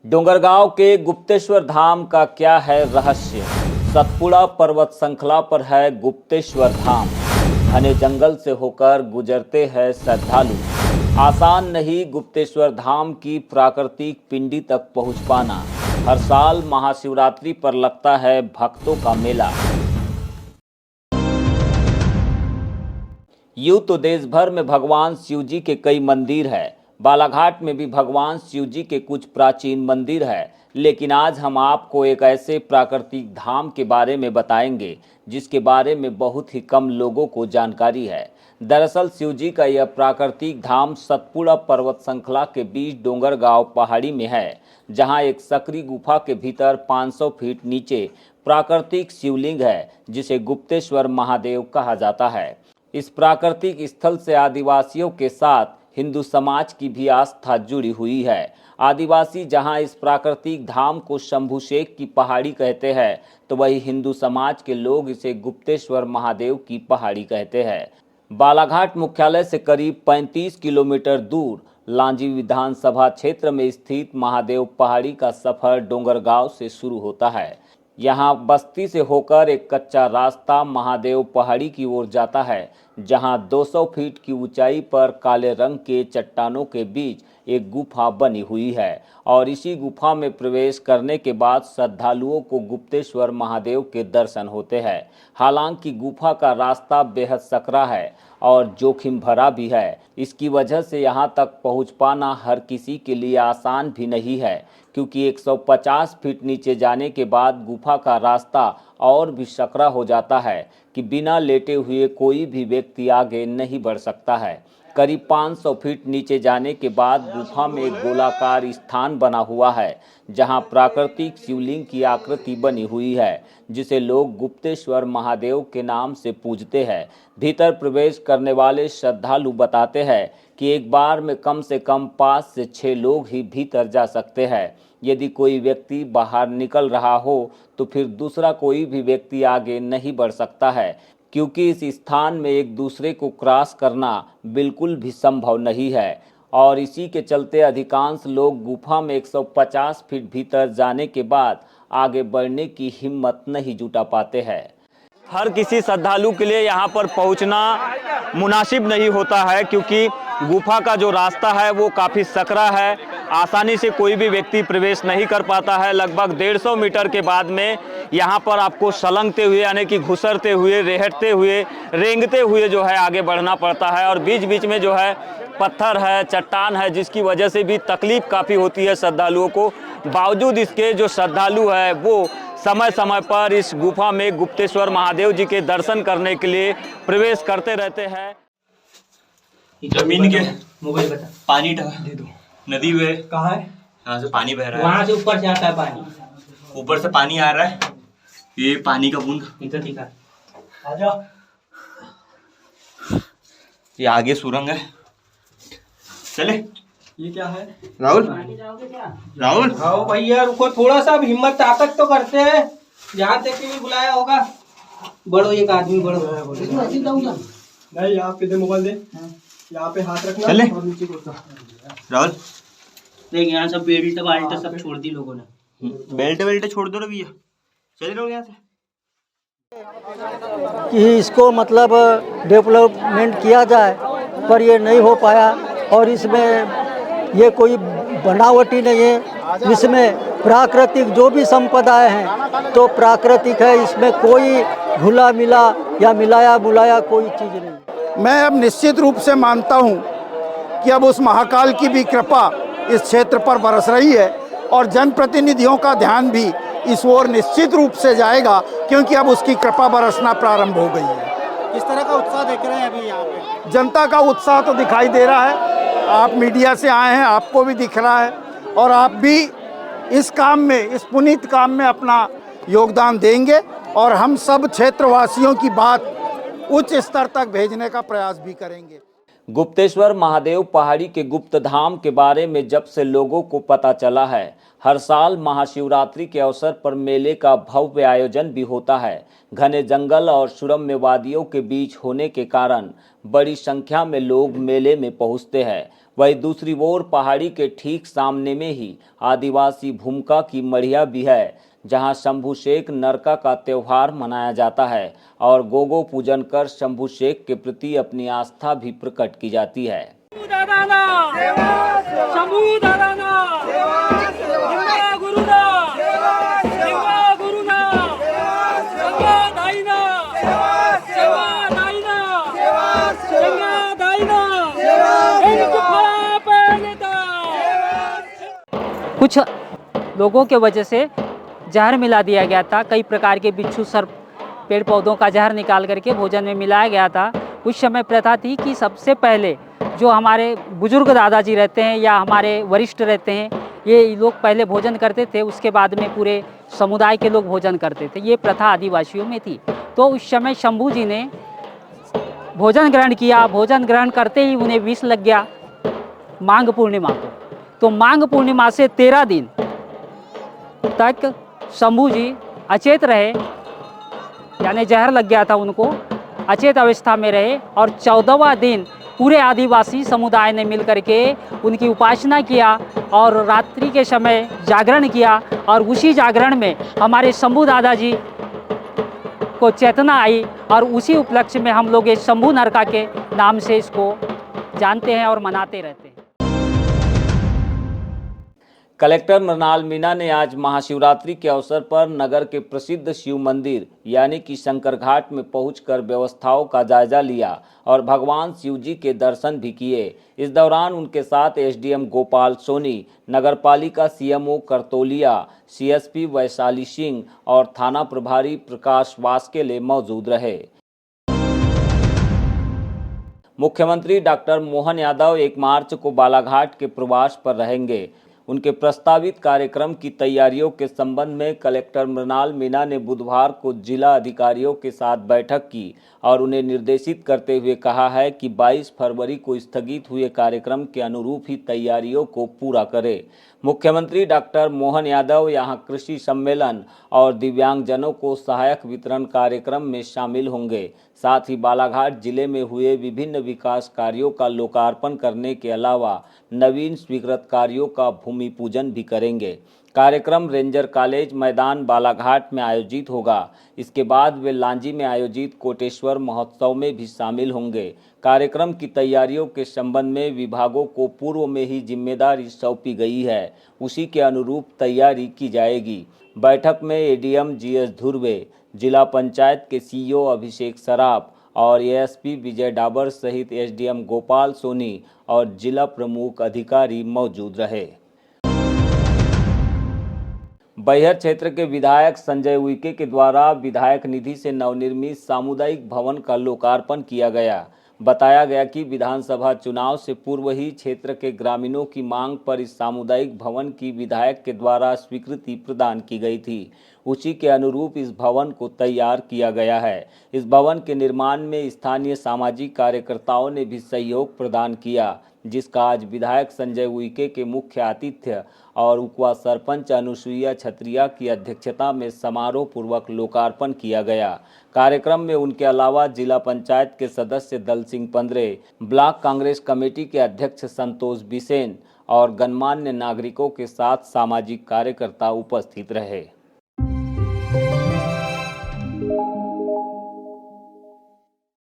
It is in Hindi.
डोंगरगांव के गुप्तेश्वर धाम का क्या है रहस्य। सतपुड़ा पर्वत श्रृंखला पर है गुप्तेश्वर धाम। घने जंगल से होकर गुजरते हैं श्रद्धालु। आसान नहीं गुप्तेश्वर धाम की प्राकृतिक पिंडी तक पहुंच पाना। हर साल महाशिवरात्रि पर लगता है भक्तों का मेला। यूं तो देश भर में भगवान शिव जी के कई मंदिर हैं। बालाघाट में भी भगवान शिव जी के कुछ प्राचीन मंदिर हैं, लेकिन आज हम आपको एक ऐसे प्राकृतिक धाम के बारे में बताएंगे जिसके बारे में बहुत ही कम लोगों को जानकारी है। दरअसल शिव जी का यह प्राकृतिक धाम सतपुड़ा पर्वत श्रृंखला के बीच डोंगरगांव पहाड़ी में है, जहां एक सकरी गुफा के भीतर 500 फीट नीचे प्राकृतिक शिवलिंग है, जिसे गुप्तेश्वर महादेव कहा जाता है। इस प्राकृतिक स्थल से आदिवासियों के साथ हिंदू समाज की भी आस्था जुड़ी हुई है। आदिवासी जहां इस प्राकृतिक धाम को शंभुशेख की पहाड़ी कहते हैं, तो वही हिंदू समाज के लोग इसे गुप्तेश्वर महादेव की पहाड़ी कहते हैं। बालाघाट मुख्यालय से करीब 35 किलोमीटर दूर लांजी विधानसभा क्षेत्र में स्थित महादेव पहाड़ी का सफर डोंगरगांव से शुरू होता है। यहाँ बस्ती से होकर एक कच्चा रास्ता महादेव पहाड़ी की ओर जाता है, जहाँ 200 फीट की ऊंचाई पर काले रंग के चट्टानों के बीच एक गुफा बनी हुई है और इसी गुफा में प्रवेश करने के बाद श्रद्धालुओं को गुप्तेश्वर महादेव के दर्शन होते हैं। हालांकि गुफा का रास्ता बेहद सकरा है और जोखिम भरा भी है। इसकी वजह से यहाँ तक पहुँच पाना हर किसी के लिए आसान भी नहीं है, क्योंकि 150 फीट नीचे जाने के बाद गुफा का रास्ता और भी सकरा हो जाता है कि बिना लेटे हुए कोई भी व्यक्ति आगे नहीं बढ़ सकता है। करीब 500 फीट नीचे जाने के बाद गुफा में एक गोलाकार स्थान बना हुआ है, जहां प्राकृतिक शिवलिंग की आकृति बनी हुई है, जिसे लोग गुप्तेश्वर महादेव के नाम से पूजते हैं। भीतर प्रवेश करने वाले श्रद्धालु बताते हैं कि एक बार में कम से कम 5 से 6 लोग ही भीतर जा सकते हैं। यदि कोई व्यक्ति बाहर निकल रहा हो तो फिर दूसरा कोई भी व्यक्ति आगे नहीं बढ़ सकता है, क्योंकि इस स्थान में एक दूसरे को क्रॉस करना बिल्कुल भी संभव नहीं है और इसी के चलते अधिकांश लोग गुफा में 150 फीट भीतर जाने के बाद आगे बढ़ने की हिम्मत नहीं जुटा पाते हैं। हर किसी श्रद्धालु के लिए यहाँ पर पहुँचना मुनासिब नहीं होता है, क्योंकि गुफा का जो रास्ता है वो काफ़ी सकरा है। आसानी से कोई भी व्यक्ति प्रवेश नहीं कर पाता है। लगभग 150 मीटर के बाद में यहाँ पर आपको सलंगते हुए यानी कि घुसरते हुए, रेहटते हुए, रेंगते हुए जो है आगे बढ़ना पड़ता है और बीच बीच में जो है पत्थर है, चट्टान है, जिसकी वजह से भी तकलीफ काफ़ी होती है श्रद्धालुओं को। बावजूद इसके जो श्रद्धालु है वो समय समय पर इस गुफा में गुप्तेश्वर महादेव जी के दर्शन करने के लिए प्रवेश करते रहते हैं। जमीन के मोबाइल बता। पानी दे दो। नदी में कहाँ है? यहाँ से पानी बह रहा है। वहाँ से ऊपर से आता है पानी। ऊपर से पानी आ रहा है। ये पानी का बूंद इधर दिखा। आजा। ये आगे सुरंग है। चले। ये क्या है? राहुल। राहुल। आओ भैया रुको थोड़ा सा, हिम्मत ताकत तो करते हैं। यहाँ तक भी बुलाया होगा। बड़ो एक आदमी बड़ो। नहीं यहाँ पे दे, मोबाइल दे। यहाँ पे हाथ रखना। चले। और नीचे को राहुल देख यहाँ सब बेल्ट बाल्ट सब छोड़ दी लोगों ने। बेल्ट बेल्ट छोड़ दो रे भैया। चले लोग यहाँ से। कि इसको मतलब डेवलपमेंट किया जाए, पर ये नहीं हो पाया और इसमें ये कोई बनावटी नहीं है। इसमें प्राकृतिक जो भी संपदाएं हैं तो प्राकृतिक है, इसमें कोई घुला मिला या मिलाया बुलाया कोई चीज़ नहीं। मैं अब निश्चित रूप से मानता हूं कि अब उस महाकाल की भी कृपा इस क्षेत्र पर बरस रही है और जनप्रतिनिधियों का ध्यान भी इस ओर निश्चित रूप से जाएगा, क्योंकि अब उसकी कृपा बरसना प्रारंभ हो गई है। किस तरह का उत्साह देख रहे हैं अभी यहाँ पे? जनता का उत्साह तो दिखाई दे रहा है। आप मीडिया से आए हैं, आपको भी दिख रहा है और आप भी इस काम में, इस पुनीत काम में अपना योगदान देंगे और हम सब क्षेत्रवासियों की बात उच्च स्तर तक भेजने का प्रयास भी करेंगे। गुप्तेश्वर महादेव पहाड़ी के गुप्त धाम के बारे में जब से लोगों को पता चला है, हर साल महाशिवरात्रि के अवसर पर मेले का भव्य आयोजन भी होता है। घने जंगल और सुरम्य वादियों के बीच होने के कारण बड़ी संख्या में लोग मेले में पहुंचते हैं। वहीं दूसरी ओर पहाड़ी के ठीक सामने में ही आदिवासी भूमिका की मढ़िया भी है, जहां शंभू शेख नरका का त्योहार मनाया जाता है और गोगो पूजन कर शंभू शेख के प्रति अपनी आस्था भी प्रकट की जाती है। कुछ लोगों के वजह से जहर मिला दिया गया था। कई प्रकार के बिच्छू, सर्प, पेड़ पौधों का जहर निकाल करके भोजन में मिलाया गया था। उस समय प्रथा थी कि सबसे पहले जो हमारे बुजुर्ग दादाजी रहते हैं या हमारे वरिष्ठ रहते हैं, ये लोग पहले भोजन करते थे, उसके बाद में पूरे समुदाय के लोग भोजन करते थे। ये प्रथा आदिवासियों में थी। तो उस समय शंभू जी ने भोजन ग्रहण किया। भोजन ग्रहण करते ही उन्हें विष लग गया माघ पूर्णिमा को। तो माघ पूर्णिमा से 13 दिन तक शंभू जी अचेत रहे, यानी जहर लग गया था उनको, अचेत अवस्था में रहे। और 14वां दिन पूरे आदिवासी समुदाय ने मिलकर के उनकी उपासना किया और रात्रि के समय जागरण किया। और उसी जागरण में हमारे शंभू दादाजी को चेतना आई और उसी उपलक्ष्य में हम लोग ये शंभू नरका के नाम से इसको जानते हैं और मनाते रहते हैं। कलेक्टर मृणाल मीणा ने आज महाशिवरात्रि के अवसर पर नगर के प्रसिद्ध शिव मंदिर यानी कि शंकर घाट में पहुंचकर व्यवस्थाओं का जायजा लिया और भगवान शिव जी के दर्शन भी किए। इस दौरान उनके साथ एसडीएम गोपाल सोनी, नगरपालिका सीएमओ करतोलिया, सीएसपी वैशाली सिंह और थाना प्रभारी प्रकाश वास्केले मौजूद रहे। मुख्यमंत्री डॉक्टर मोहन यादव 1 मार्च को बालाघाट के प्रवास पर रहेंगे। उनके प्रस्तावित कार्यक्रम की तैयारियों के संबंध में कलेक्टर मृणाल मीणा ने बुधवार को जिला अधिकारियों के साथ बैठक की और उन्हें निर्देशित करते हुए कहा है कि 22 फरवरी को स्थगित हुए कार्यक्रम के अनुरूप ही तैयारियों को पूरा करें। मुख्यमंत्री डॉक्टर मोहन यादव यहां कृषि सम्मेलन और दिव्यांगजनों को सहायक वितरण कार्यक्रम में शामिल होंगे। साथ ही बालाघाट जिले में हुए विभिन्न विकास कार्यों का लोकार्पण करने के अलावा नवीन स्वीकृत कार्यों का भूमि पूजन भी करेंगे। कार्यक्रम रेंजर कॉलेज मैदान बालाघाट में आयोजित होगा। इसके बाद वे लांजी में आयोजित कोटेश्वर महोत्सव में भी शामिल होंगे। कार्यक्रम की तैयारियों के संबंध में विभागों को पूर्व में ही जिम्मेदारी सौंपी गई है, उसी के अनुरूप तैयारी की जाएगी। बैठक में एडीएम जीएस धुर्वे, जिला पंचायत के सीईओ अभिषेक सराफ और एएसपी विजय डाबर सहित एसडीएम गोपाल सोनी और जिला प्रमुख अधिकारी मौजूद रहे। बैहर क्षेत्र के विधायक संजय उइके के द्वारा विधायक निधि से नवनिर्मित सामुदायिक भवन का लोकार्पण किया गया। बताया गया कि विधानसभा चुनाव से पूर्व ही क्षेत्र के ग्रामीणों की मांग पर इस सामुदायिक भवन की विधायक के द्वारा स्वीकृति प्रदान की गई थी। उसी के अनुरूप इस भवन को तैयार किया गया है। इस भवन के निर्माण में स्थानीय सामाजिक कार्यकर्ताओं ने भी सहयोग प्रदान किया, जिसका आज विधायक संजय उइके के मुख्य आतिथ्य और उकवा सरपंच अनुसुईया छत्रिया की अध्यक्षता में समारोह पूर्वक लोकार्पण किया गया। कार्यक्रम में उनके अलावा जिला पंचायत के सदस्य दल सिंह पंद्रे, ब्लॉक कांग्रेस कमेटी के अध्यक्ष संतोष बिसेन और गणमान्य नागरिकों के साथ सामाजिक कार्यकर्ता उपस्थित रहे।